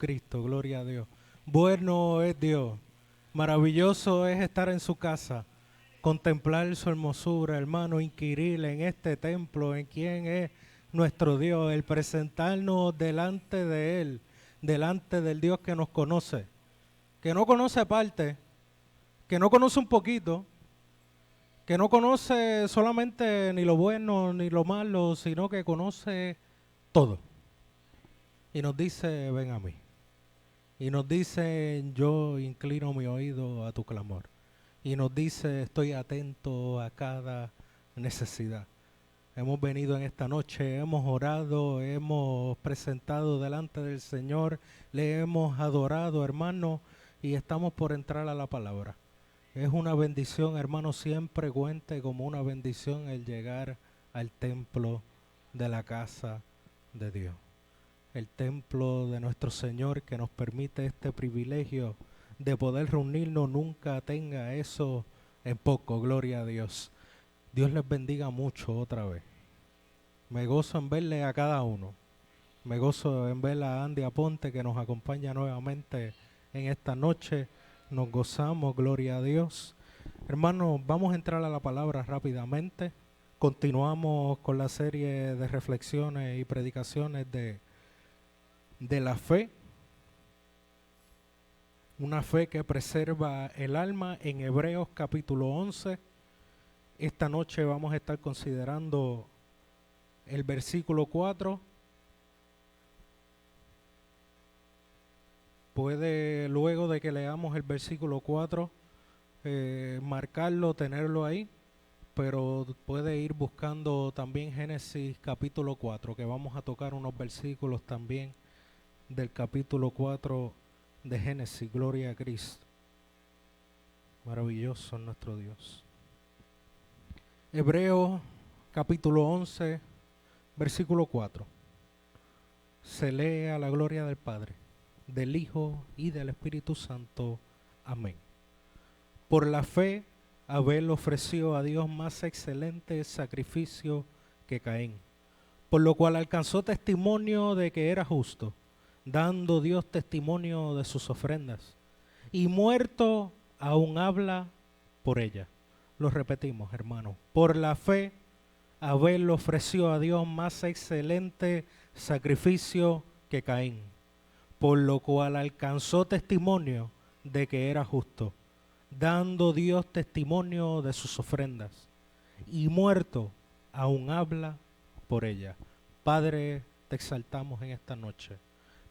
Cristo, gloria a Dios. Bueno es Dios, maravilloso es estar en su casa, contemplar su hermosura, hermano, inquirir en este templo, en quién es nuestro Dios, el presentarnos delante de Él, delante del Dios que nos conoce, que no conoce parte, que no conoce un poquito, que no conoce solamente ni lo bueno ni lo malo, sino que conoce todo. Y nos dice, ven a mí. Y nos dice, yo inclino mi oído a tu clamor. Y nos dice, estoy atento a cada necesidad. Hemos venido en esta noche, hemos orado, hemos presentado delante del Señor, le hemos adorado, hermano, y estamos por entrar a la palabra. Es una bendición, hermano, siempre cuente como una bendición el llegar al templo de la casa de Dios. El templo de nuestro Señor que nos permite este privilegio de poder reunirnos, nunca tenga eso en poco, gloria a Dios. Dios les bendiga mucho otra vez. Me gozo en verle a cada uno. Me gozo en ver a Andy Aponte que nos acompaña nuevamente en esta noche. Nos gozamos, gloria a Dios. Hermanos, vamos a entrar a la palabra rápidamente. Continuamos con la serie de reflexiones y predicaciones de la fe. Una fe que preserva el alma en Hebreos capítulo 11. Esta noche vamos a estar considerando el versículo 4. Puede, luego de que leamos el versículo 4, marcarlo, tenerlo ahí, pero puede ir buscando también Génesis capítulo 4, que vamos a tocar unos versículos también del capítulo 4 de Génesis. Gloria a Cristo. Maravilloso es nuestro Dios. Hebreos capítulo 11, versículo 4. Se lee a la gloria del Padre, del Hijo y del Espíritu Santo. Amén. Por la fe, Abel ofreció a Dios más excelente sacrificio que Caín, por lo cual alcanzó testimonio de que era justo, dando Dios testimonio de sus ofrendas, y muerto aún habla por ella. Lo repetimos, hermano. Por la fe, Abel ofreció a Dios más excelente sacrificio que Caín, por lo cual alcanzó testimonio de que era justo, dando Dios testimonio de sus ofrendas, y muerto aún habla por ella. Padre, te exaltamos en esta noche.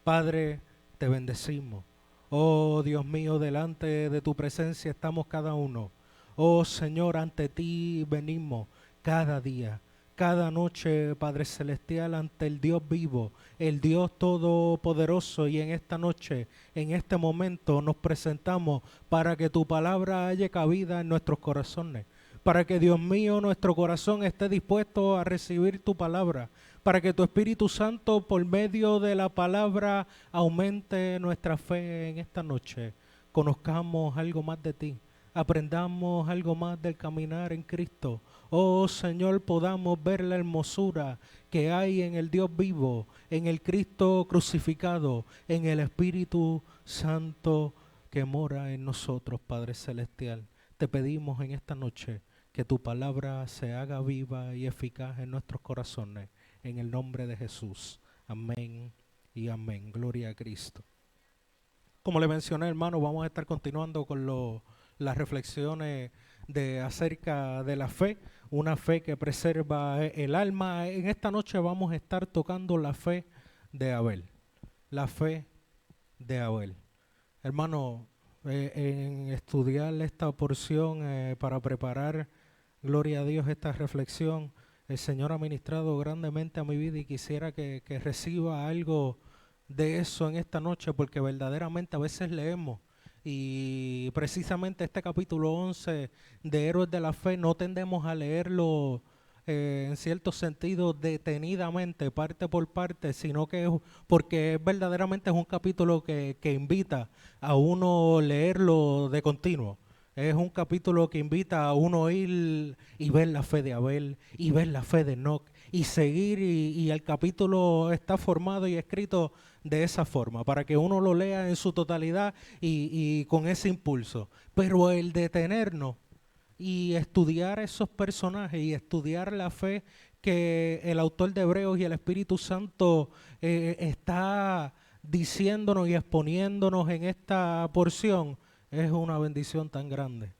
Padre, te bendecimos. Oh Dios mío, delante de tu presencia estamos cada uno. Oh Señor, ante ti venimos cada día, cada noche, Padre Celestial, ante el Dios vivo, el Dios todopoderoso, y en esta noche, en este momento, nos presentamos para que tu palabra haya cabida en nuestros corazones, para que, Dios mío, nuestro corazón esté dispuesto a recibir tu palabra, para que tu Espíritu Santo, por medio de la palabra, aumente nuestra fe en esta noche. Conozcamos algo más de ti, aprendamos algo más del caminar en Cristo. Oh Señor, podamos ver la hermosura que hay en el Dios vivo, en el Cristo crucificado, en el Espíritu Santo que mora en nosotros, Padre Celestial. Te pedimos en esta noche que tu palabra se haga viva y eficaz en nuestros corazones, en el nombre de Jesús. Amén y amén. Gloria a Cristo. Como le mencioné, hermano, vamos a estar continuando con las reflexiones acerca de la fe, una fe que preserva el alma. En esta noche vamos a estar tocando la fe de Abel, la fe de Abel. Hermano, en estudiar esta porción para preparar, gloria a Dios, esta reflexión, el Señor ha ministrado grandemente a mi vida y quisiera que reciba algo de eso en esta noche, porque verdaderamente a veces leemos y precisamente este capítulo 11 de Héroes de la Fe no tendemos a leerlo en cierto sentido detenidamente, parte por parte, sino que porque verdaderamente es un capítulo que invita a uno leerlo de continuo. Es un capítulo que invita a uno ir y ver la fe de Abel y ver la fe de Enoc y seguir, y el capítulo está formado y escrito de esa forma, para que uno lo lea en su totalidad y con ese impulso. Pero el detenernos y estudiar esos personajes y estudiar la fe que el autor de Hebreos y el Espíritu Santo está diciéndonos y exponiéndonos en esta porción, es una bendición tan grande.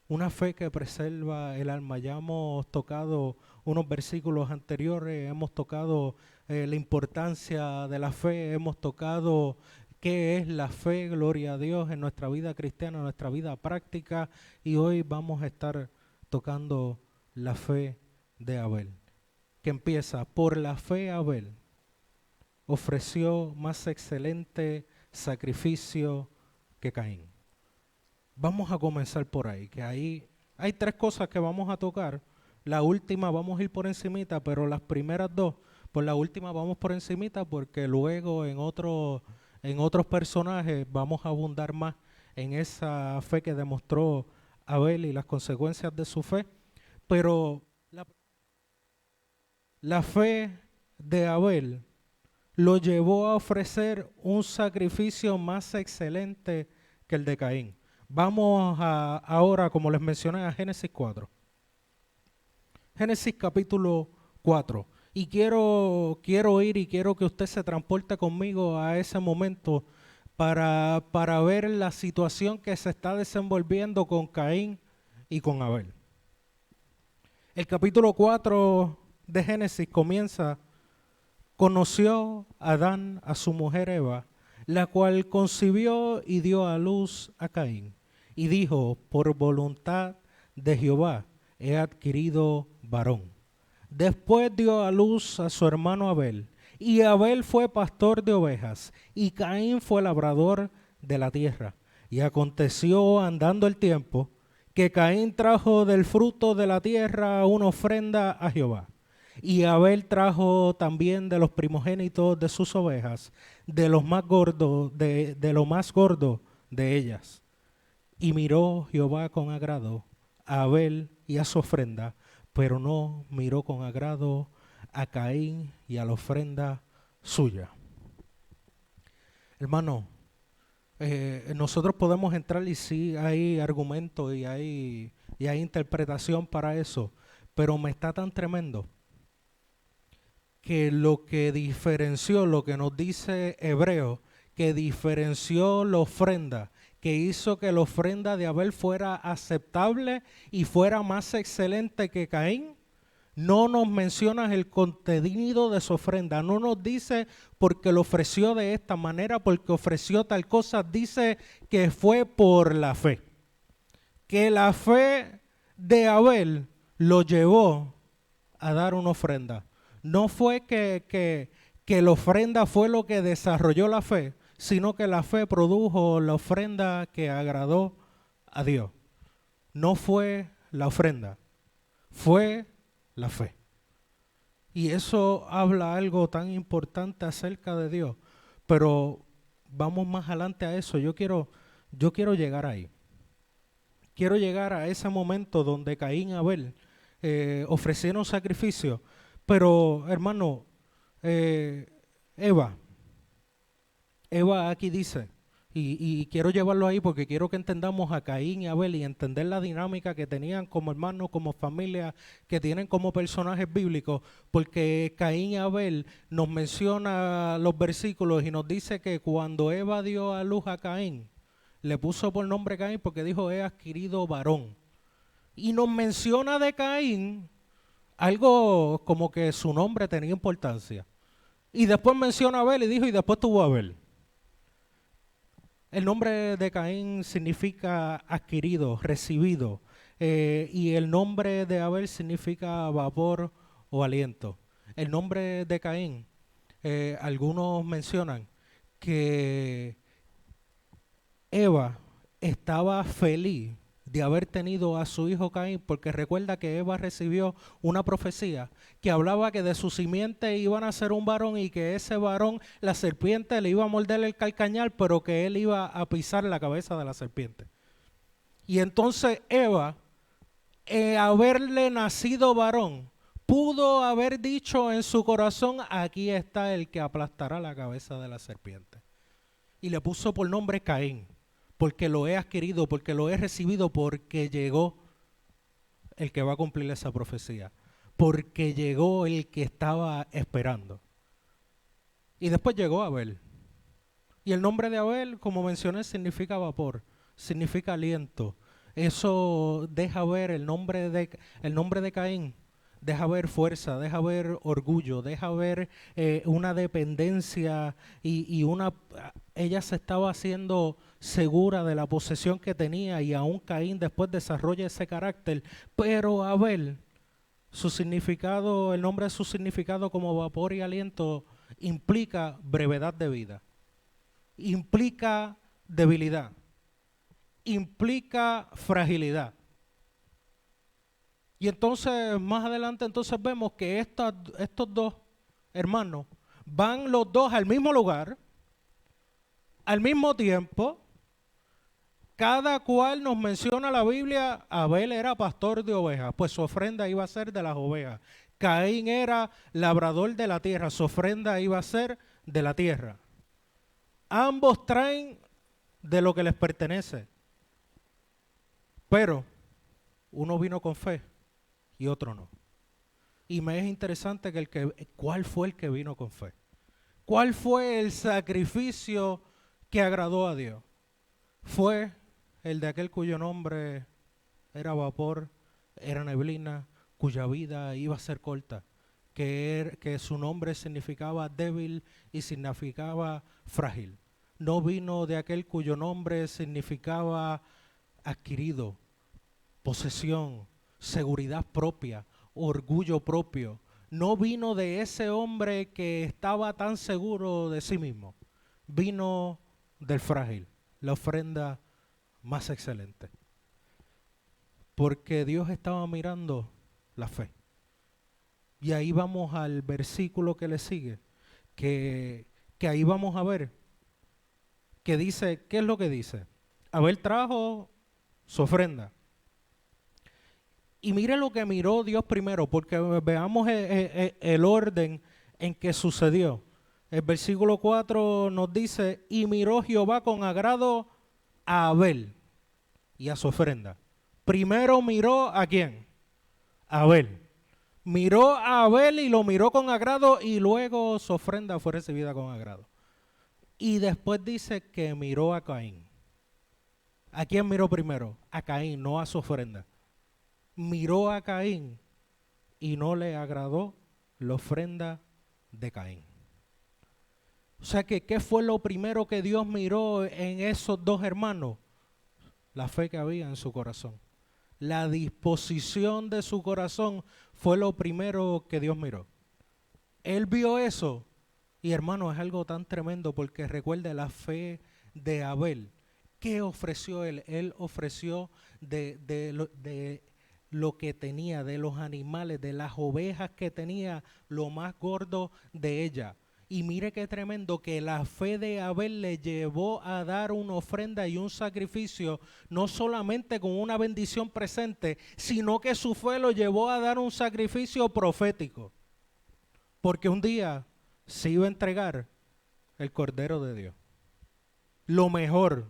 Una fe que preserva el alma. Ya hemos tocado unos versículos anteriores, hemos tocado la importancia de la fe, hemos tocado qué es la fe, gloria a Dios, en nuestra vida cristiana, en nuestra vida práctica, y hoy vamos a estar tocando la fe de Abel, que empieza por la fe. Abel ofreció más excelente sacrificio que Caín. Vamos a comenzar por ahí, que ahí hay tres cosas que vamos a tocar. La última vamos a ir por encimita, pero las primeras dos, por la última vamos por encimita porque luego en otros personajes vamos a abundar más en esa fe que demostró Abel y las consecuencias de su fe. Pero la fe de Abel lo llevó a ofrecer un sacrificio más excelente que el de Caín. Vamos ahora, como les mencioné, a Génesis 4. Génesis capítulo 4. Y quiero ir y quiero que usted se transporte conmigo a ese momento para ver la situación que se está desenvolviendo con Caín y con Abel. El capítulo 4 de Génesis comienza: conoció Adán a su mujer Eva, la cual concibió y dio a luz a Caín. Y dijo, por voluntad de Jehová he adquirido varón. Después dio a luz a su hermano Abel. Y Abel fue pastor de ovejas, y Caín fue labrador de la tierra. Y aconteció, andando el tiempo, que Caín trajo del fruto de la tierra una ofrenda a Jehová. Y Abel trajo también de los primogénitos de sus ovejas, de los más gordos, de lo más gordo de ellas. Y miró Jehová con agrado a Abel y a su ofrenda, pero no miró con agrado a Caín y a la ofrenda suya. Hermano, nosotros podemos entrar y sí hay argumentos y hay interpretación para eso, pero me está tan tremendo que lo que diferenció, lo que nos dice Hebreo, que diferenció la ofrenda, que hizo que la ofrenda de Abel fuera aceptable y fuera más excelente que Caín, no nos menciona el contenido de su ofrenda, no nos dice porque lo ofreció de esta manera, porque ofreció tal cosa, dice que fue por la fe. Que la fe de Abel lo llevó a dar una ofrenda. No fue que la ofrenda fue lo que desarrolló la fe, sino que la fe produjo la ofrenda que agradó a Dios. No fue la ofrenda, fue la fe. Y eso habla algo tan importante acerca de Dios. Pero vamos más adelante a eso. Yo quiero llegar ahí. Quiero llegar a ese momento donde Caín y Abel ofrecieron sacrificio. Pero, hermano, Eva aquí dice, y quiero llevarlo ahí porque quiero que entendamos a Caín y Abel y entender la dinámica que tenían como hermanos, como familia, que tienen como personajes bíblicos, porque Caín y Abel nos menciona los versículos y nos dice que cuando Eva dio a luz a Caín, le puso por nombre Caín porque dijo, he adquirido varón. Y nos menciona de Caín algo como que su nombre tenía importancia. Y después menciona a Abel y dijo, y después tuvo a Abel. El nombre de Caín significa adquirido, recibido. Y el nombre de Abel significa vapor o aliento. El nombre de Caín, algunos mencionan que Eva estaba feliz de haber tenido a su hijo Caín, porque recuerda que Eva recibió una profecía que hablaba que de su simiente iban a ser un varón y que ese varón, la serpiente le iba a morder el calcañar, pero que él iba a pisar la cabeza de la serpiente. Y entonces Eva, haberle nacido varón, pudo haber dicho en su corazón, aquí está el que aplastará la cabeza de la serpiente. Y le puso por nombre Caín, porque lo he adquirido, porque lo he recibido, porque llegó el que va a cumplir esa profecía, porque llegó el que estaba esperando. Y después llegó Abel. Y el nombre de Abel, como mencioné, significa vapor, significa aliento. Eso deja ver el nombre de Caín, deja ver fuerza, deja ver orgullo, deja ver una dependencia y una... Ella se estaba haciendo segura de la posesión que tenía y aún Caín después desarrolla ese carácter. Pero Abel, su significado, el nombre de su significado como vapor y aliento implica brevedad de vida, implica debilidad, implica fragilidad. Y entonces más adelante entonces vemos que estos dos hermanos van los dos al mismo lugar, al mismo tiempo. Cada cual nos menciona la Biblia, Abel era pastor de ovejas, pues su ofrenda iba a ser de las ovejas. Caín era labrador de la tierra, su ofrenda iba a ser de la tierra. Ambos traen de lo que les pertenece, pero uno vino con fe y otro no. Y me es interesante ¿cuál fue el que vino con fe? ¿Cuál fue el sacrificio que agradó a Dios? Fue el de aquel cuyo nombre era vapor, era neblina, cuya vida iba a ser corta, que su nombre significaba débil y significaba frágil. No vino de aquel cuyo nombre significaba adquirido, posesión, seguridad propia, orgullo propio. No vino de ese hombre que estaba tan seguro de sí mismo. Vino del frágil, la ofrenda más excelente. Porque Dios estaba mirando la fe. Y ahí vamos al versículo que le sigue, que ahí vamos a ver, que dice, ¿qué es lo que dice? Abel trajo su ofrenda. Y mire lo que miró Dios primero, porque veamos el orden en que sucedió. El versículo 4 nos dice, y miró Jehová con agrado a Abel y a su ofrenda. Primero miró ¿a quién? A Abel. Miró a Abel y lo miró con agrado y luego su ofrenda fue recibida con agrado. Y después dice que miró a Caín. ¿A quién miró primero? A Caín, no a su ofrenda. Miró a Caín y no le agradó la ofrenda de Caín. O sea que, ¿qué fue lo primero que Dios miró en esos dos hermanos? La fe que había en su corazón. La disposición de su corazón fue lo primero que Dios miró. Él vio eso y hermano, es algo tan tremendo porque recuerde la fe de Abel. ¿Qué ofreció él? Él ofreció de lo que tenía, de los animales, de las ovejas que tenía, lo más gordo de ella. Y mire qué tremendo que la fe de Abel le llevó a dar una ofrenda y un sacrificio, no solamente con una bendición presente, sino que su fe lo llevó a dar un sacrificio profético. Porque un día se iba a entregar el Cordero de Dios. Lo mejor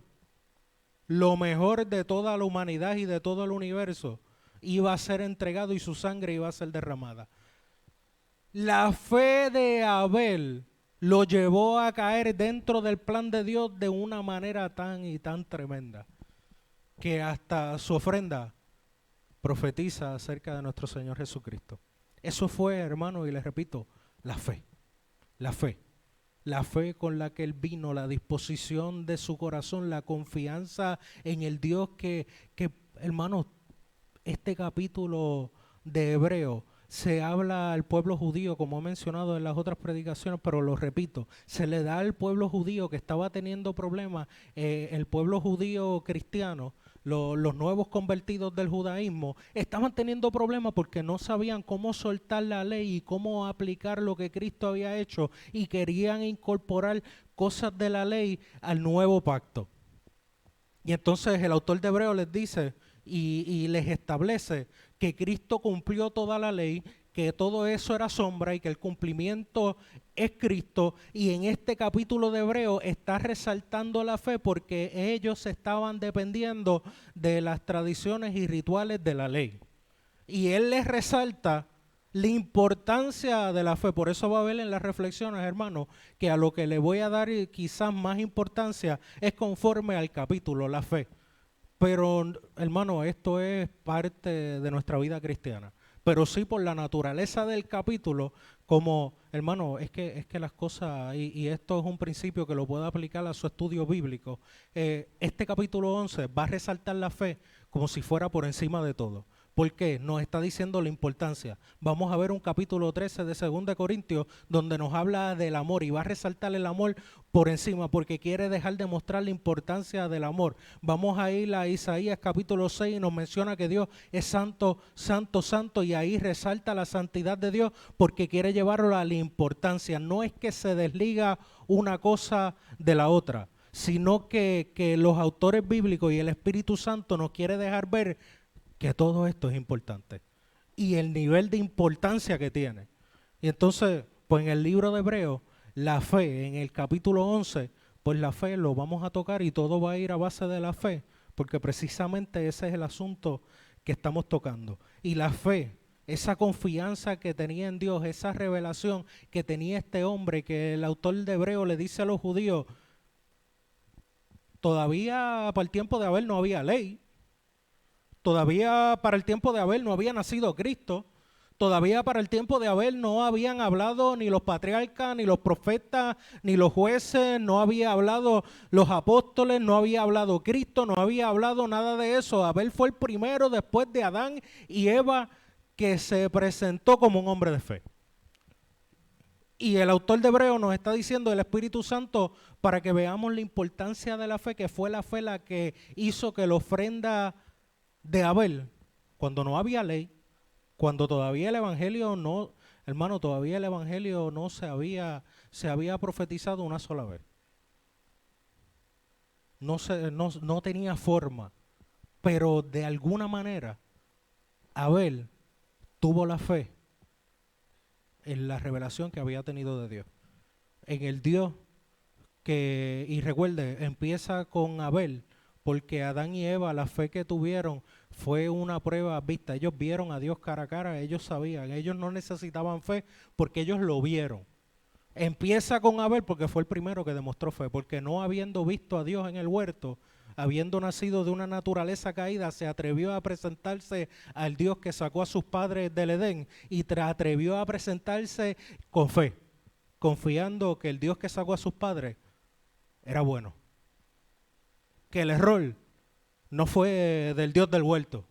de toda la humanidad y de todo el universo iba a ser entregado y su sangre iba a ser derramada. La fe de Abel lo llevó a caer dentro del plan de Dios de una manera tan y tan tremenda que hasta su ofrenda profetiza acerca de nuestro Señor Jesucristo. Eso fue, hermano, y les repito, la fe. La fe con la que él vino, la disposición de su corazón, la confianza en el Dios que hermano, este capítulo de Hebreo se habla al pueblo judío, como he mencionado en las otras predicaciones, pero lo repito, se le da al pueblo judío que estaba teniendo problemas, el pueblo judío cristiano, los nuevos convertidos del judaísmo, estaban teniendo problemas porque no sabían cómo soltar la ley y cómo aplicar lo que Cristo había hecho y querían incorporar cosas de la ley al nuevo pacto. Y entonces el autor de Hebreo les dice y les establece que Cristo cumplió toda la ley, que todo eso era sombra y que el cumplimiento es Cristo. Y en este capítulo de Hebreo está resaltando la fe porque ellos estaban dependiendo de las tradiciones y rituales de la ley. Y él les resalta la importancia de la fe. Por eso va a ver en las reflexiones, hermano, que a lo que le voy a dar quizás más importancia es conforme al capítulo, la fe. Pero, hermano, esto es parte de nuestra vida cristiana. Pero sí por la naturaleza del capítulo, como, hermano, es que las cosas, y esto es un principio que lo puede aplicar a su estudio bíblico, este capítulo 11 va a resaltar la fe como si fuera por encima de todo. ¿Por qué? Nos está diciendo la importancia. Vamos a ver un capítulo 13 de 2 de Corintios donde nos habla del amor y va a resaltar el amor por encima porque quiere dejar de mostrar la importancia del amor. Vamos a ir a Isaías capítulo 6 y nos menciona que Dios es santo, santo, santo y ahí resalta la santidad de Dios porque quiere llevarlo a la importancia. No es que se desliga una cosa de la otra, sino que los autores bíblicos y el Espíritu Santo nos quiere dejar ver que todo esto es importante y el nivel de importancia que tiene. Y entonces, pues en el libro de Hebreos, la fe, en el capítulo 11, pues la fe lo vamos a tocar y todo va a ir a base de la fe, porque precisamente ese es el asunto que estamos tocando. Y la fe, esa confianza que tenía en Dios, esa revelación que tenía este hombre, que el autor de Hebreos le dice a los judíos, todavía para el tiempo de Abel no había ley, todavía para el tiempo de Abel no había nacido Cristo. Todavía para el tiempo de Abel no habían hablado ni los patriarcas, ni los profetas, ni los jueces, no había hablado los apóstoles, no había hablado Cristo, no había hablado nada de eso. Abel fue el primero después de Adán y Eva que se presentó como un hombre de fe. Y el autor de Hebreo nos está diciendo el Espíritu Santo para que veamos la importancia de la fe, que fue la fe la que hizo que la ofrenda de Abel, cuando no había ley, cuando todavía el evangelio no, hermano, todavía el evangelio no se había profetizado una sola vez. No tenía forma, pero de alguna manera Abel tuvo la fe en la revelación que había tenido de Dios, en el Dios que, y recuerde, empieza con Abel, porque Adán y Eva, la fe que tuvieron fue una prueba vista. Ellos vieron a Dios cara a cara, ellos sabían, ellos no necesitaban fe porque ellos lo vieron. Empieza con Abel porque fue el primero que demostró fe, porque no habiendo visto a Dios en el huerto, habiendo nacido de una naturaleza caída, se atrevió a presentarse al Dios que sacó a sus padres del Edén y atrevió a presentarse con fe, confiando que el Dios que sacó a sus padres era bueno. Que el error no fue del Dios del huerto,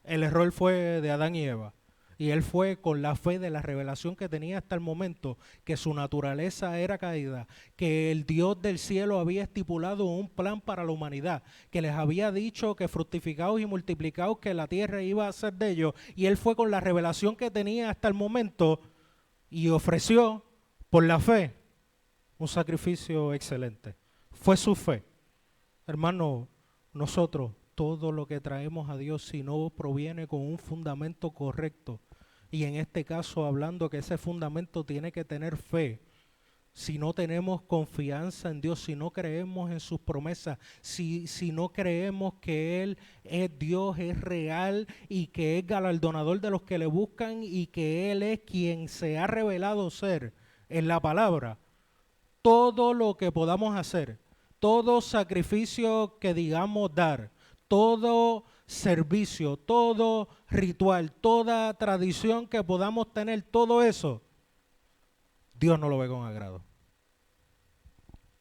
el error fue de Adán y Eva. Y él fue con la fe de la revelación que tenía hasta el momento, que su naturaleza era caída, que el Dios del cielo había estipulado un plan para la humanidad, que les había dicho que fructificados y multiplicados, que la tierra iba a ser de ellos. Y él fue con la revelación que tenía hasta el momento y ofreció por la fe un sacrificio excelente. Fue su fe. Hermano, nosotros, todo lo que traemos a Dios, si no proviene con un fundamento correcto, y en este caso hablando que ese fundamento tiene que tener fe, si no tenemos confianza en Dios, si no creemos en sus promesas, si no creemos que Él es Dios, es real y que es galardonador de los que le buscan y que Él es quien se ha revelado ser en la palabra, todo lo que podamos hacer, todo sacrificio que digamos dar, todo servicio, todo ritual, toda tradición que podamos tener, todo eso, Dios no lo ve con agrado.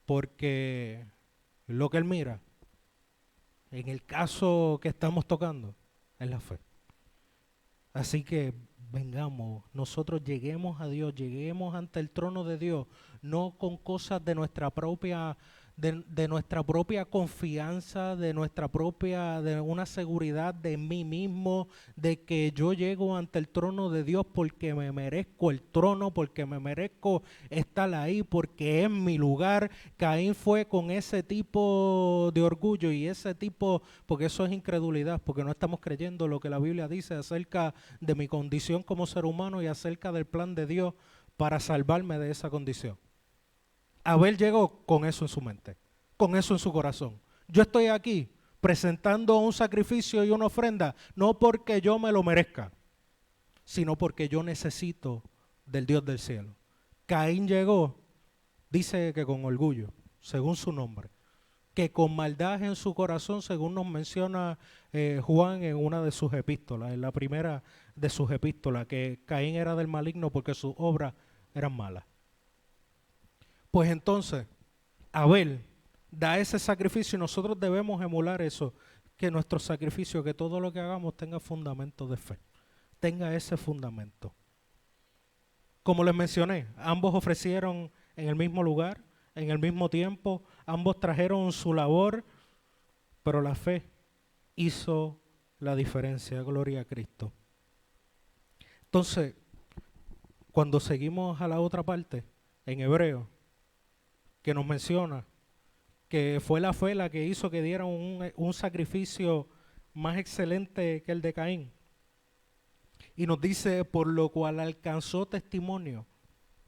Porque lo que Él mira, en el caso que estamos tocando, es la fe. Así que vengamos, nosotros lleguemos a Dios, lleguemos ante el trono de Dios, no con cosas de nuestra propia de nuestra propia confianza, de nuestra propia, de una seguridad de mí mismo, de que yo llego ante el trono de Dios porque me merezco el trono, porque me merezco estar ahí, porque es mi lugar. Caín fue con ese tipo de orgullo y ese tipo, porque eso es incredulidad, porque no estamos creyendo lo que la Biblia dice acerca de mi condición como ser humano y acerca del plan de Dios para salvarme de esa condición. Abel llegó con eso en su mente, con eso en su corazón. Yo estoy aquí presentando un sacrificio y una ofrenda, no porque yo me lo merezca, sino porque yo necesito del Dios del cielo. Caín llegó, dice que con orgullo, según su nombre, que con maldad en su corazón, según nos menciona Juan en una de sus epístolas, en la primera de sus epístolas, que Caín era del maligno porque sus obras eran malas. Pues entonces, Abel da ese sacrificio y nosotros debemos emular eso, que nuestro sacrificio, que todo lo que hagamos tenga fundamento de fe, tenga ese fundamento. Como les mencioné, ambos ofrecieron en el mismo lugar, en el mismo tiempo, ambos trajeron su labor, pero la fe hizo la diferencia. Gloria a Cristo. Entonces, cuando seguimos a la otra parte, en Hebreo, que nos menciona que fue la fe la que hizo que dieran un sacrificio más excelente que el de Caín. Y nos dice, por lo cual alcanzó testimonio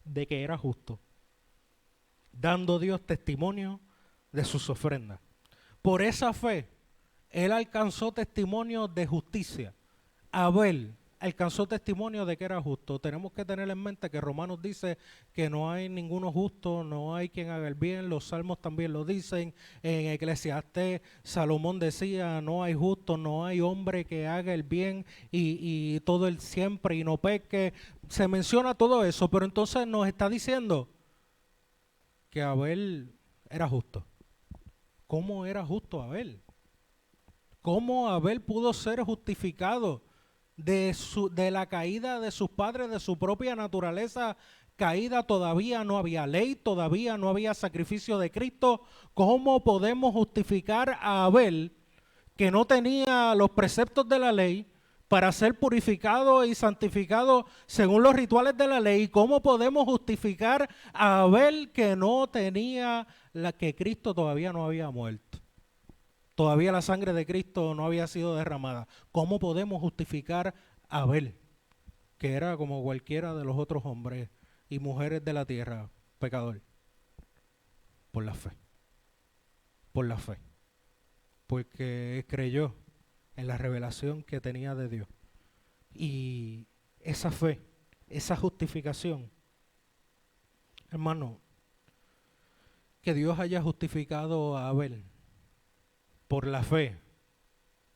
de que era justo, dando Dios testimonio de sus ofrendas. Por esa fe, él alcanzó testimonio de justicia. Abel alcanzó testimonio de que era justo. Tenemos que tener en mente que Romanos dice que no hay ninguno justo, no hay quien haga el bien. Los salmos también lo dicen. En Eclesiastés, Salomón decía, no hay justo, no hay hombre que haga el bien y todo el siempre y no peque. Se menciona todo eso, pero entonces nos está diciendo que Abel era justo. ¿Cómo era justo Abel? ¿Cómo Abel pudo ser justificado de la caída de sus padres, de su propia naturaleza caída? Todavía no había ley, todavía no había sacrificio de Cristo. ¿Cómo podemos justificar a Abel, que no tenía los preceptos de la ley, para ser purificado y santificado según los rituales de la ley? ¿Cómo podemos justificar a Abel, que no tenía que Cristo todavía no había muerto? Todavía la sangre de Cristo no había sido derramada. ¿Cómo podemos justificar a Abel, que era como cualquiera de los otros hombres y mujeres de la tierra, pecador? Por la fe. Por la fe. Porque creyó en la revelación que tenía de Dios. Y esa fe, esa justificación, hermano, que Dios haya justificado a Abel por la fe.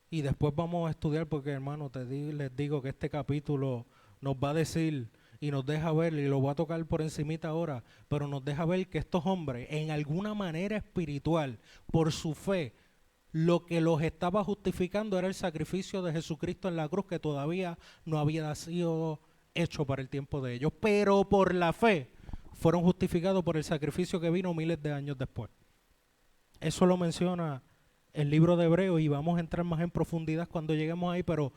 Y después vamos a estudiar, porque hermano, les digo que este capítulo nos va a decir y nos deja ver, y lo voy a tocar por encimita ahora, pero nos deja ver que estos hombres, en alguna manera espiritual, por su fe, lo que los estaba justificando era el sacrificio de Jesucristo en la cruz, que todavía no había sido hecho para el tiempo de ellos. Pero por la fe fueron justificados por el sacrificio que vino miles de años después. Eso lo menciona el libro de Hebreos y vamos a entrar más en profundidad cuando lleguemos ahí, pero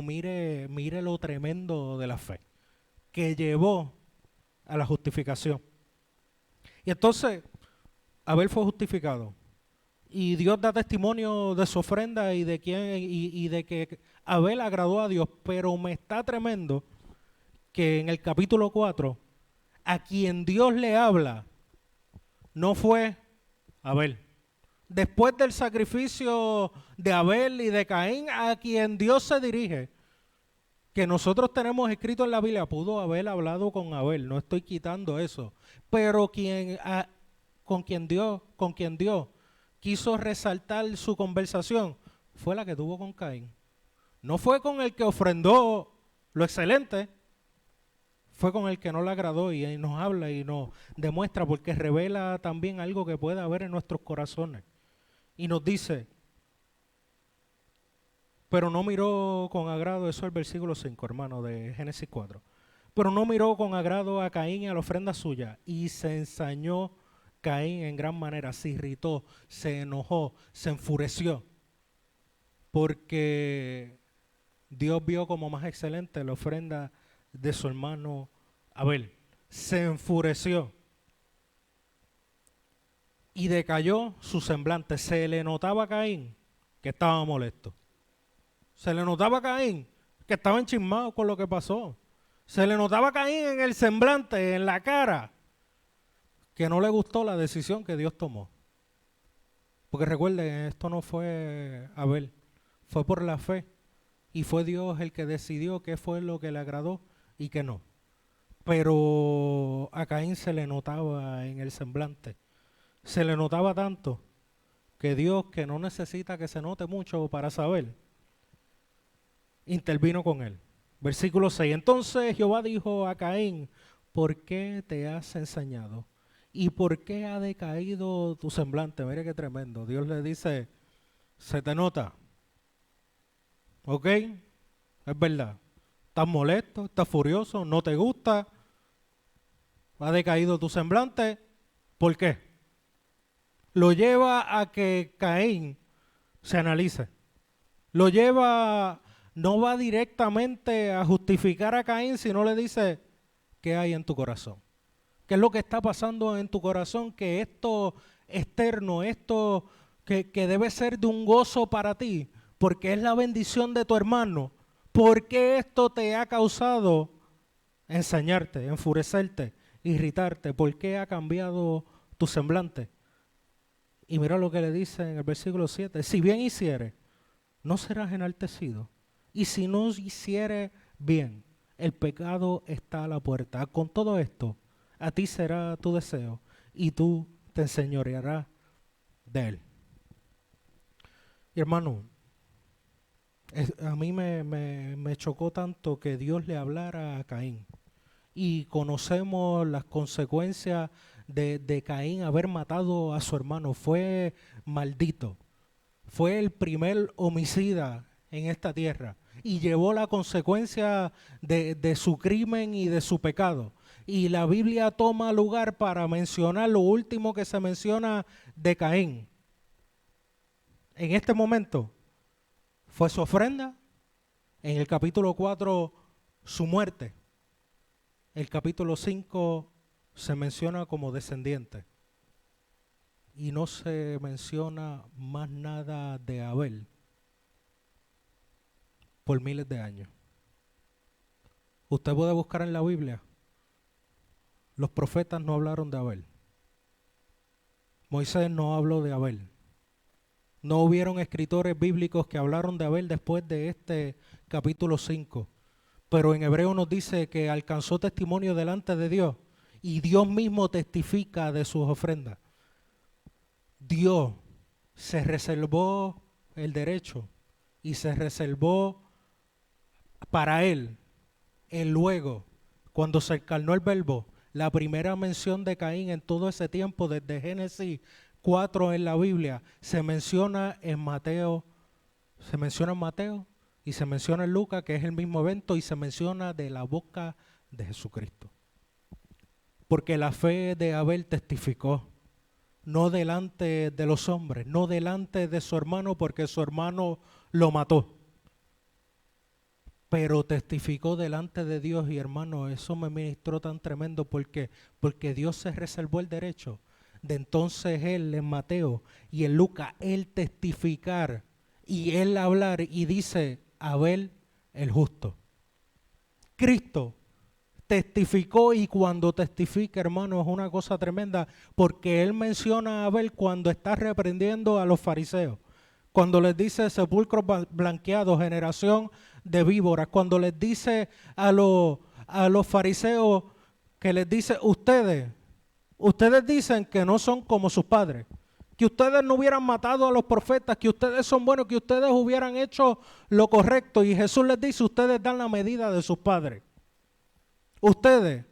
mire lo tremendo de la fe que llevó a la justificación. Y entonces Abel fue justificado y Dios da testimonio de su ofrenda y de que Abel agradó a Dios, pero me está tremendo que en el capítulo 4 a quien Dios le habla no fue Abel. Después del sacrificio de Abel y de Caín, a quien Dios se dirige, que nosotros tenemos escrito en la Biblia, pudo haber hablado con Abel, no estoy quitando eso, pero con quien Dios quiso resaltar su conversación fue la que tuvo con Caín. No fue con el que ofrendó lo excelente, fue con el que no le agradó, y nos habla y nos demuestra, porque revela también algo que puede haber en nuestros corazones. Y nos dice, pero no miró con agrado, eso es el versículo 5, hermano, de Génesis 4. Pero no miró con agrado a Caín y a la ofrenda suya, y se ensañó Caín en gran manera se irritó, se enojó, se enfureció, porque Dios vio como más excelente la ofrenda de su hermano Abel. Se enfureció y decayó su semblante. Se le notaba a Caín que estaba molesto. Se le notaba a Caín que estaba enchismado con lo que pasó. Se le notaba a Caín en el semblante, en la cara, que no le gustó la decisión que Dios tomó. Porque recuerden, esto no fue Abel, fue por la fe. Y fue Dios el que decidió qué fue lo que le agradó y qué no. Pero a Caín se le notaba en el semblante. Se le notaba tanto que Dios, que no necesita que se note mucho para saber, intervino con él. Versículo 6. Entonces Jehová dijo a Caín, ¿por qué te has ensañado? ¿Y por qué ha decaído tu semblante? Mire qué tremendo. Dios le dice, se te nota. ¿Ok? Es verdad. Estás molesto, estás furioso, no te gusta. Ha decaído tu semblante. ¿Por qué? Lo lleva a que Caín se analice. Lo lleva, no va directamente a justificar a Caín, sino le dice, ¿qué hay en tu corazón? ¿Qué es lo que está pasando en tu corazón? Que esto externo, esto que debe ser de un gozo para ti, porque es la bendición de tu hermano. ¿Por qué esto te ha causado ensañarte, enfurecerte, irritarte? ¿Por qué ha cambiado tu semblante? Y mira lo que le dice en el versículo 7. Si bien hiciere, no serás enaltecido. Y si no hiciere bien, el pecado está a la puerta. Con todo esto, a ti será tu deseo y tú te enseñorearás de él. Y hermano, a mí me chocó tanto que Dios le hablara a Caín. Y conocemos las consecuencias de Caín haber matado a su hermano. Fue maldito. Fue el primer homicida en esta tierra. Y llevó la consecuencia de su crimen y de su pecado. Y la Biblia toma lugar para mencionar lo último que se menciona de Caín. En este momento fue su ofrenda. En el capítulo 4, su muerte. El capítulo 5 se menciona como descendiente. Y no se menciona más nada de Abel por miles de años. Usted puede buscar en la Biblia. Los profetas no hablaron de Abel. Moisés no habló de Abel. No hubieron escritores bíblicos que hablaron de Abel después de este capítulo 5. Pero en Hebreo nos dice que alcanzó testimonio delante de Dios y Dios mismo testifica de sus ofrendas. Dios se reservó el derecho y se reservó para él el luego, cuando se encarnó el verbo, la primera mención de Caín en todo ese tiempo, desde Génesis 4 en la Biblia, se menciona en Mateo y se menciona en Lucas, que es el mismo evento, y se menciona de la boca de Jesucristo. Porque la fe de Abel testificó, no delante de los hombres, no delante de su hermano, porque su hermano lo mató. Pero testificó delante de Dios, y hermano, eso me ministró tan tremendo porque Dios se reservó el derecho de entonces él en Mateo y en Lucas, él testificar y él hablar y dice, Abel el justo. Cristo testificó, y cuando testifica, hermano, es una cosa tremenda, porque él menciona a Abel cuando está reprendiendo a los fariseos. Cuando les dice sepulcros blanqueados, generación de víboras. Cuando les dice a los fariseos, que les dice, ustedes dicen que no son como sus padres, que ustedes no hubieran matado a los profetas, que ustedes son buenos, que ustedes hubieran hecho lo correcto. Y Jesús les dice, ustedes dan la medida de sus padres. Ustedes,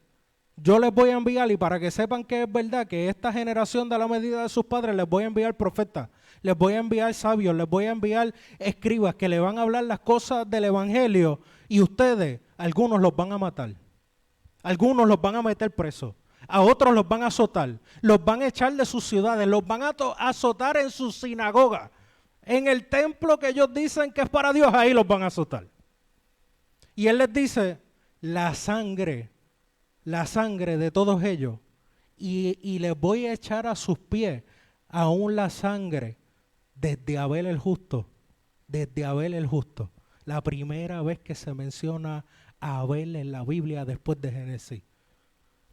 yo les voy a enviar, y para que sepan que es verdad, que esta generación da la medida de sus padres, les voy a enviar profetas, les voy a enviar sabios, les voy a enviar escribas que le van a hablar las cosas del evangelio, y ustedes, algunos los van a matar, algunos los van a meter presos, a otros los van a azotar, los van a echar de sus ciudades, los van a azotar en su sinagoga, en el templo que ellos dicen que es para Dios, ahí los van a azotar. Y Él les dice, la sangre de todos ellos, y les voy a echar a sus pies aún la sangre desde Abel el justo, la primera vez que se menciona a Abel en la Biblia después de Génesis.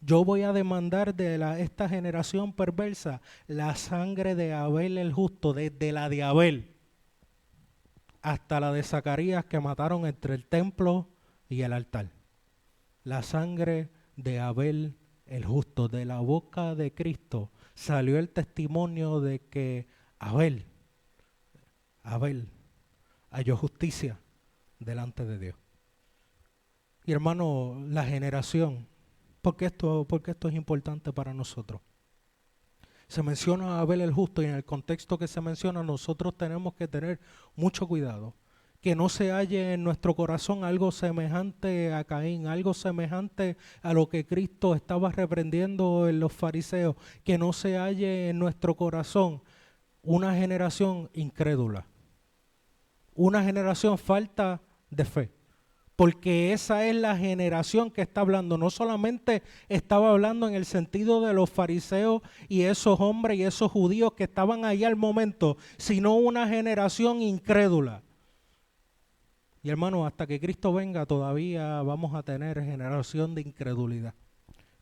Yo voy a demandar de esta generación perversa la sangre de Abel el justo, desde la de Abel hasta la de Zacarías que mataron entre el templo y el altar. La sangre de Abel el justo, de la boca de Cristo salió el testimonio de que Abel halló justicia delante de Dios. Y hermano, la generación, porque esto es importante para nosotros. Se menciona a Abel el justo y en el contexto que se menciona nosotros tenemos que tener mucho cuidado. Que no se halle en nuestro corazón algo semejante a Caín, algo semejante a lo que Cristo estaba reprendiendo en los fariseos. Que no se halle en nuestro corazón una generación incrédula, una generación falta de fe. Porque esa es la generación que está hablando. No solamente estaba hablando en el sentido de los fariseos y esos hombres y esos judíos que estaban ahí al momento, sino una generación incrédula. Y hermano, hasta que Cristo venga todavía vamos a tener generación de incredulidad,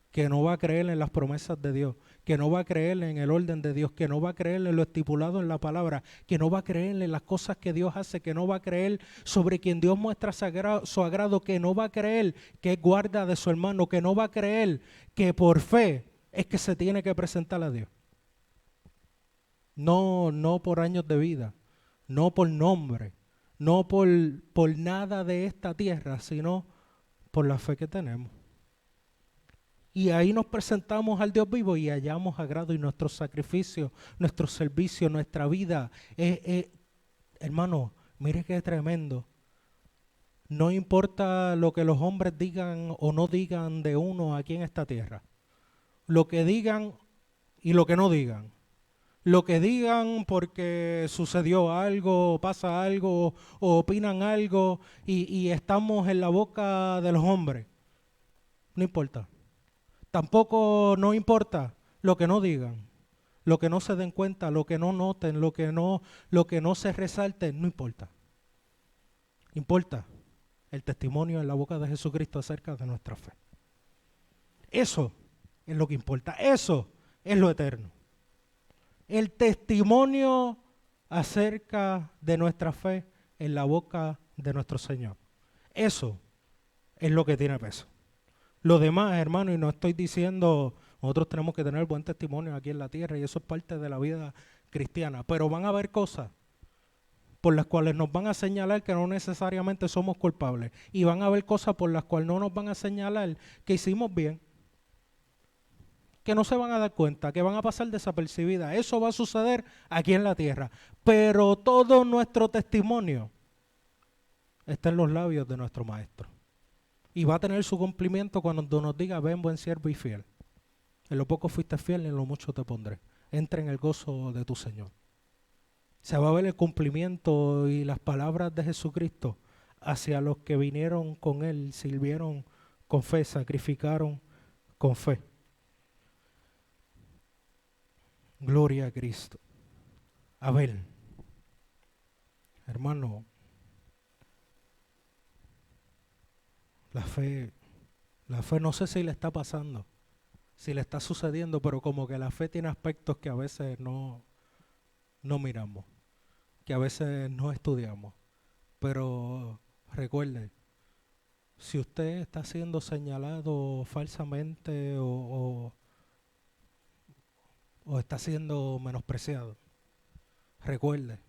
que no va a creer en las promesas de Dios, que no va a creer en el orden de Dios, que no va a creer en lo estipulado en la palabra, que no va a creer en las cosas que Dios hace, que no va a creer sobre quien Dios muestra su agrado, que no va a creer que es guarda de su hermano, que no va a creer que por fe es que se tiene que presentar a Dios. No por años de vida, no por nombre, no por nada de esta tierra, sino por la fe que tenemos. Y ahí nos presentamos al Dios vivo y hallamos agrado y nuestro sacrificio, nuestro servicio, nuestra vida. Hermano, mire qué tremendo. No importa lo que los hombres digan o no digan de uno aquí en esta tierra. Lo que digan y lo que no digan. Lo que digan porque sucedió algo, pasa algo o opinan algo y estamos en la boca de los hombres. No importa. Tampoco no importa lo que no digan, lo que no se den cuenta, lo que no noten, lo que no se resalte, no importa. Importa el testimonio en la boca de Jesucristo acerca de nuestra fe. Eso es lo que importa, eso es lo eterno. El testimonio acerca de nuestra fe en la boca de nuestro Señor. Eso es lo que tiene peso. Lo demás, hermano, y no estoy diciendo, nosotros tenemos que tener buen testimonio aquí en la tierra y eso es parte de la vida cristiana, pero van a haber cosas por las cuales nos van a señalar que no necesariamente somos culpables y van a haber cosas por las cuales no nos van a señalar que hicimos bien, que no se van a dar cuenta, que van a pasar desapercibidas. Eso va a suceder aquí en la tierra, pero todo nuestro testimonio está en los labios de nuestro Maestro. Y va a tener su cumplimiento cuando nos diga, ven buen siervo y fiel. En lo poco fuiste fiel, en lo mucho te pondré. Entra en el gozo de tu Señor. Se va a ver el cumplimiento y las palabras de Jesucristo hacia los que vinieron con Él, sirvieron con fe, sacrificaron con fe. Gloria a Cristo. Abel, hermano, la fe no sé si le está pasando, si le está sucediendo, pero como que la fe tiene aspectos que a veces no miramos, que a veces no estudiamos. Pero recuerde, si usted está siendo señalado falsamente o está siendo menospreciado, recuerde,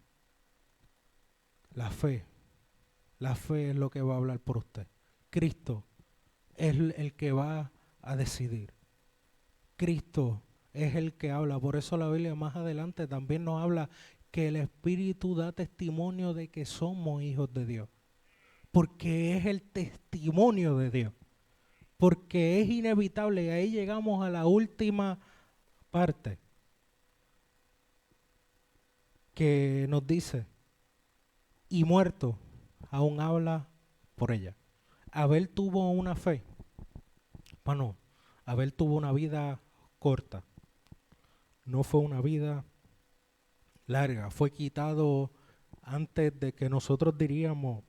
la fe es lo que va a hablar por usted. Cristo es el que va a decidir. Cristo es el que habla. Por eso la Biblia más adelante también nos habla que el Espíritu da testimonio de que somos hijos de Dios. Porque es el testimonio de Dios. porque es inevitable, y ahí llegamos a la última parte que nos dice, y muerto, aún habla por ella. Abel tuvo una fe. Bueno, Abel tuvo una vida corta. No fue una vida larga. Fue quitado antes de que nosotros diríamos,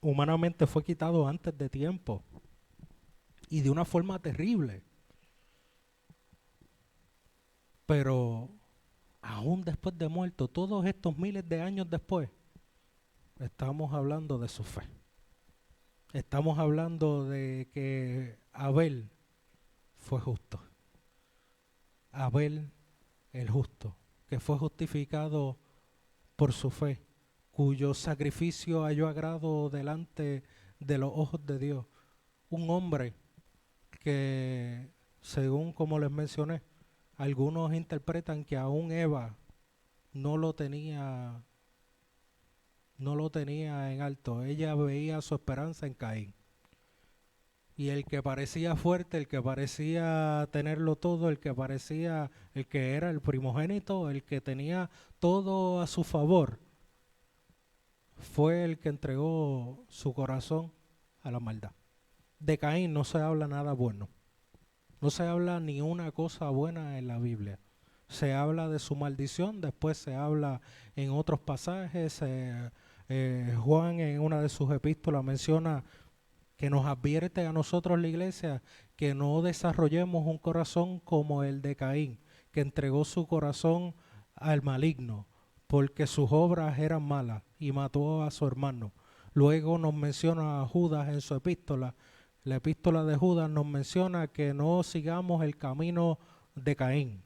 humanamente fue quitado antes de tiempo. Y de una forma terrible. Pero aún después de muerto, todos estos miles de años después, estamos hablando de su fe. Estamos hablando de que Abel fue justo. Abel el justo, que fue justificado por su fe, cuyo sacrificio halló agrado delante de los ojos de Dios. Un hombre que, según como les mencioné, algunos interpretan que aún Eva no lo tenía en alto. Ella veía su esperanza en Caín. Y el que parecía fuerte, el que parecía tenerlo todo, el que era el primogénito, el que tenía todo a su favor, fue el que entregó su corazón a la maldad. De Caín no se habla nada bueno. No se habla ni una cosa buena en la Biblia. Se habla de su maldición, después se habla en otros pasajes. Juan en una de sus epístolas menciona que nos advierte a nosotros la iglesia que no desarrollemos un corazón como el de Caín, que entregó su corazón al maligno, porque sus obras eran malas y mató a su hermano. Luego nos menciona a Judas en su epístola. La epístola de Judas nos menciona que no sigamos el camino de Caín.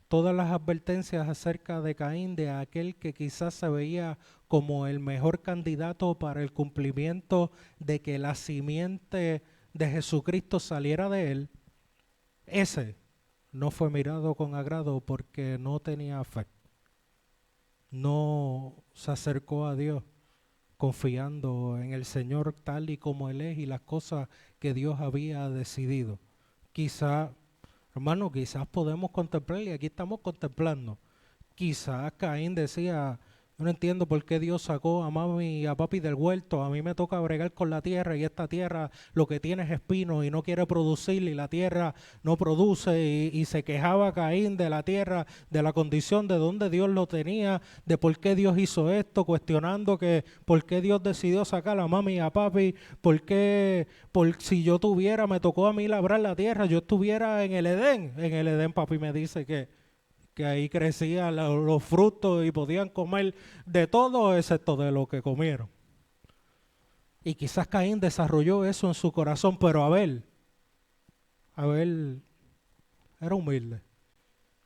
Todas las advertencias acerca de Caín, de aquel que quizás se veía como el mejor candidato para el cumplimiento de que la simiente de Jesucristo saliera de él, ese no fue mirado con agrado porque no tenía fe. No se acercó a Dios confiando en el Señor tal y como Él es y las cosas que Dios había decidido. Quizás podemos contemplar, y aquí estamos contemplando. Quizás Caín decía, no entiendo por qué Dios sacó a mami y a papi del huerto, a mí me toca bregar con la tierra y esta tierra lo que tiene es espinos y no quiere producir y la tierra no produce y se quejaba Caín de la tierra, de la condición de donde Dios lo tenía, de por qué Dios hizo esto, cuestionando que por qué Dios decidió sacar a mami y a papi, si yo me tocó a mí labrar la tierra, yo estuviera en el Edén papi me dice que ahí crecían los frutos y podían comer de todo excepto de lo que comieron. Y quizás Caín desarrolló eso en su corazón, pero Abel era humilde.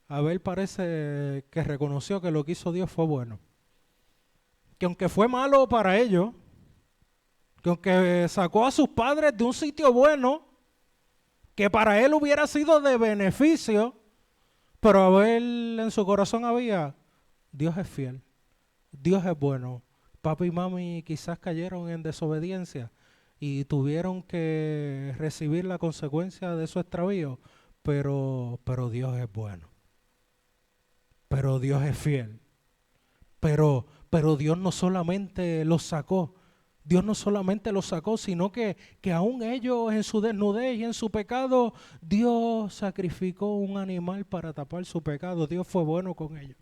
Abel parece que reconoció que lo que hizo Dios fue bueno. Que aunque fue malo para ellos, que aunque sacó a sus padres de un sitio bueno, que para él hubiera sido de beneficio, pero Abel en su corazón había, Dios es fiel, Dios es bueno. Papi y mami quizás cayeron en desobediencia y tuvieron que recibir la consecuencia de su extravío, pero Dios es bueno. Pero Dios es fiel. Pero Dios no solamente los sacó, sino que aún ellos en su desnudez y en su pecado, Dios sacrificó un animal para tapar su pecado. Dios fue bueno con ellos.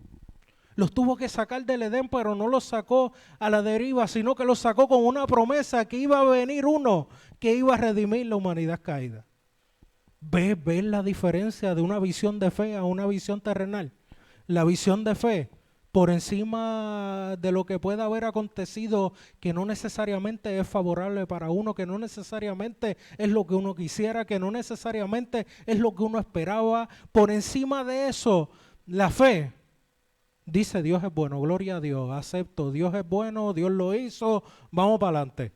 Los tuvo que sacar del Edén, pero no los sacó a la deriva, sino que los sacó con una promesa que iba a venir uno que iba a redimir la humanidad caída. ¿Ves la diferencia de una visión de fe a una visión terrenal? La visión de fe, por encima de lo que pueda haber acontecido, que no necesariamente es favorable para uno, que no necesariamente es lo que uno quisiera, que no necesariamente es lo que uno esperaba. Por encima de eso, la fe dice: Dios es bueno, gloria a Dios, acepto, Dios es bueno, Dios lo hizo, vamos para adelante.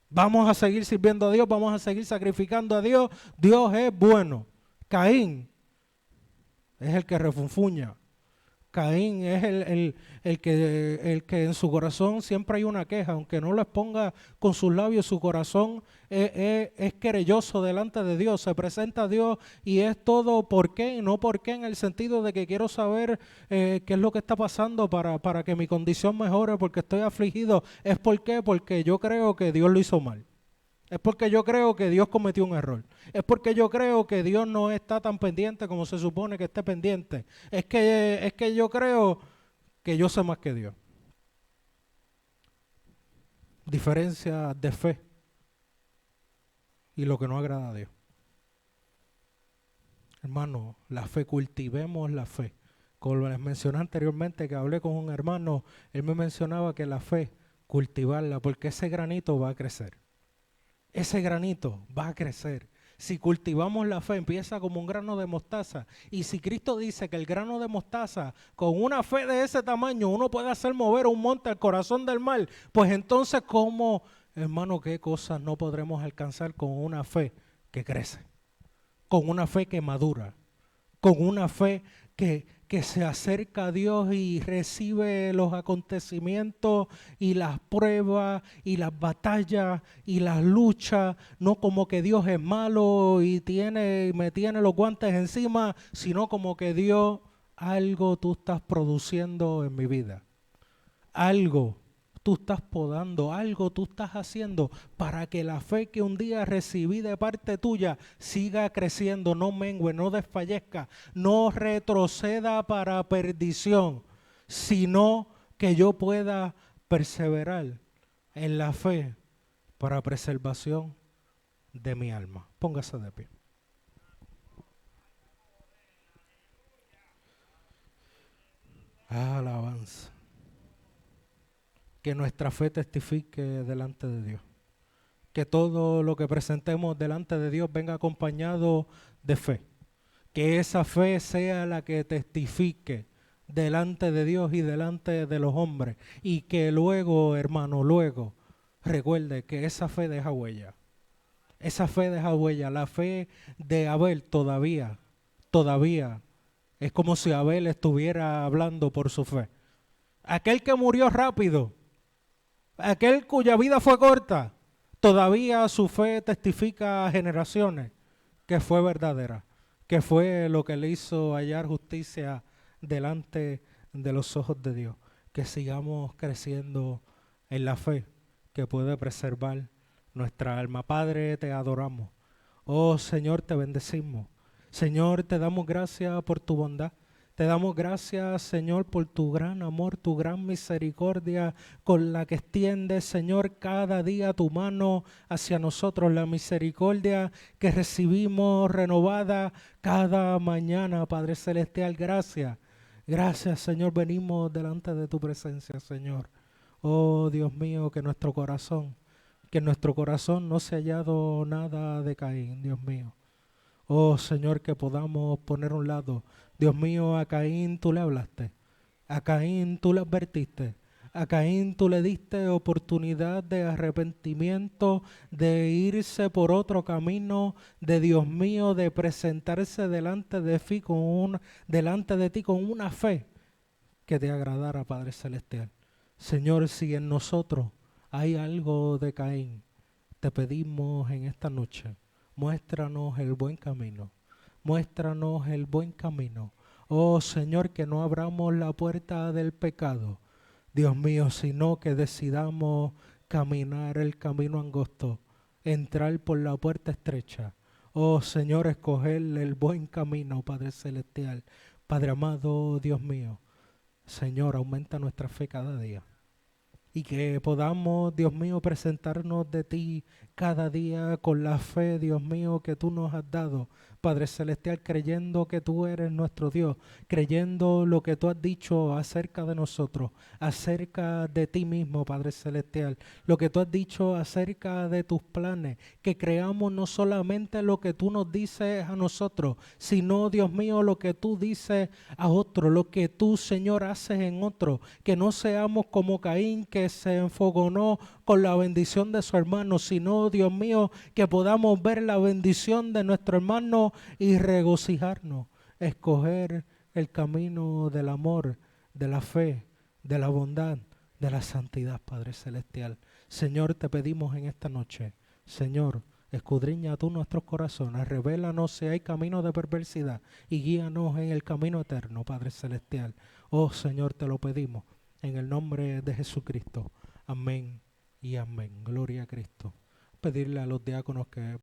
Vamos a seguir sirviendo a Dios, vamos a seguir sacrificando a Dios, Dios es bueno. Caín es el que refunfuña. Caín es el que en su corazón siempre hay una queja, aunque no lo exponga con sus labios, su corazón es querelloso delante de Dios, se presenta a Dios y es todo por qué y no por qué, en el sentido de que quiero saber qué es lo que está pasando para que mi condición mejore, porque estoy afligido. ¿Es por qué? Porque yo creo que Dios lo hizo mal. Es porque yo creo que Dios cometió un error. Es porque yo creo que Dios no está tan pendiente como se supone que esté pendiente. Es que yo creo que yo sé más que Dios. Diferencia de fe y lo que no agrada a Dios. Hermano, la fe, cultivemos la fe. Como les mencioné anteriormente, que hablé con un hermano, él me mencionaba que la fe, cultivarla, porque ese granito va a crecer. Ese granito va a crecer. Si cultivamos la fe, empieza como un grano de mostaza. Y si Cristo dice que el grano de mostaza, con una fe de ese tamaño, uno puede hacer mover un monte al corazón del mar, pues entonces, ¿cómo, hermano, qué cosas no podremos alcanzar con una fe que crece? Con una fe que madura, con una fe que se acerca a Dios y recibe los acontecimientos y las pruebas y las batallas y las luchas, no como que Dios es malo y me tiene los guantes encima, sino como que Dios, algo tú estás produciendo en mi vida, algo tú estás podando, algo tú estás haciendo para que la fe que un día recibí de parte tuya siga creciendo, no mengue, no desfallezca, no retroceda para perdición, sino que yo pueda perseverar en la fe para preservación de mi alma. Póngase de pie. Alabanza. Que nuestra fe testifique delante de Dios. Que todo lo que presentemos delante de Dios venga acompañado de fe. Que esa fe sea la que testifique delante de Dios y delante de los hombres. Y que luego, hermano, luego, recuerde que esa fe deja huella. Esa fe deja huella. La fe de Abel todavía, es como si Abel estuviera hablando por su fe. Aquel que murió rápido, aquel cuya vida fue corta, todavía su fe testifica a generaciones que fue verdadera, que fue lo que le hizo hallar justicia delante de los ojos de Dios. Que sigamos creciendo en la fe que puede preservar nuestra alma. Padre, te adoramos. Oh Señor, te bendecimos. Señor, te damos gracias por tu bondad. Te damos gracias, Señor, por tu gran amor, tu gran misericordia con la que extiendes, Señor, cada día tu mano hacia nosotros, la misericordia que recibimos renovada cada mañana, Padre Celestial. Gracias, gracias, Señor, venimos delante de tu presencia, Señor. Oh, Dios mío, que en nuestro corazón no se ha hallado nada de Caín, Dios mío. Oh Señor, que podamos poner a un lado. Dios mío, a Caín tú le hablaste, a Caín tú le advertiste, a Caín tú le diste oportunidad de arrepentimiento, de irse por otro camino, de Dios mío, de presentarse delante de ti con una fe que te agradara, Padre Celestial. Señor, si en nosotros hay algo de Caín, te pedimos en esta noche, muéstranos el buen camino. Muéstranos el buen camino. Oh Señor, que no abramos la puerta del pecado, Dios mío, sino que decidamos caminar el camino angosto, entrar por la puerta estrecha. Oh Señor, escoger el buen camino, Padre Celestial. Padre amado, Dios mío, Señor, aumenta nuestra fe cada día. Y que podamos, Dios mío, presentarnos de ti cada día con la fe, Dios mío, que tú nos has dado, Padre Celestial, creyendo que tú eres nuestro Dios, creyendo lo que tú has dicho acerca de nosotros, acerca de ti mismo, Padre Celestial, lo que tú has dicho acerca de tus planes, que creamos no solamente lo que tú nos dices a nosotros, sino, Dios mío, lo que tú dices a otros, lo que tú, Señor, haces en otros, que no seamos como Caín, que se enfogonó con la bendición de su hermano, sino, Dios mío, que podamos ver la bendición de nuestro hermano y regocijarnos, escoger el camino del amor, de la fe, de la bondad, de la santidad, Padre Celestial. Señor, te pedimos en esta noche, Señor, escudriña tú nuestros corazones, revélanos si hay camino de perversidad y guíanos en el camino eterno, Padre Celestial. Oh Señor, te lo pedimos en el nombre de Jesucristo. Amén y amén. Gloria a Cristo. Pedirle a los diáconos que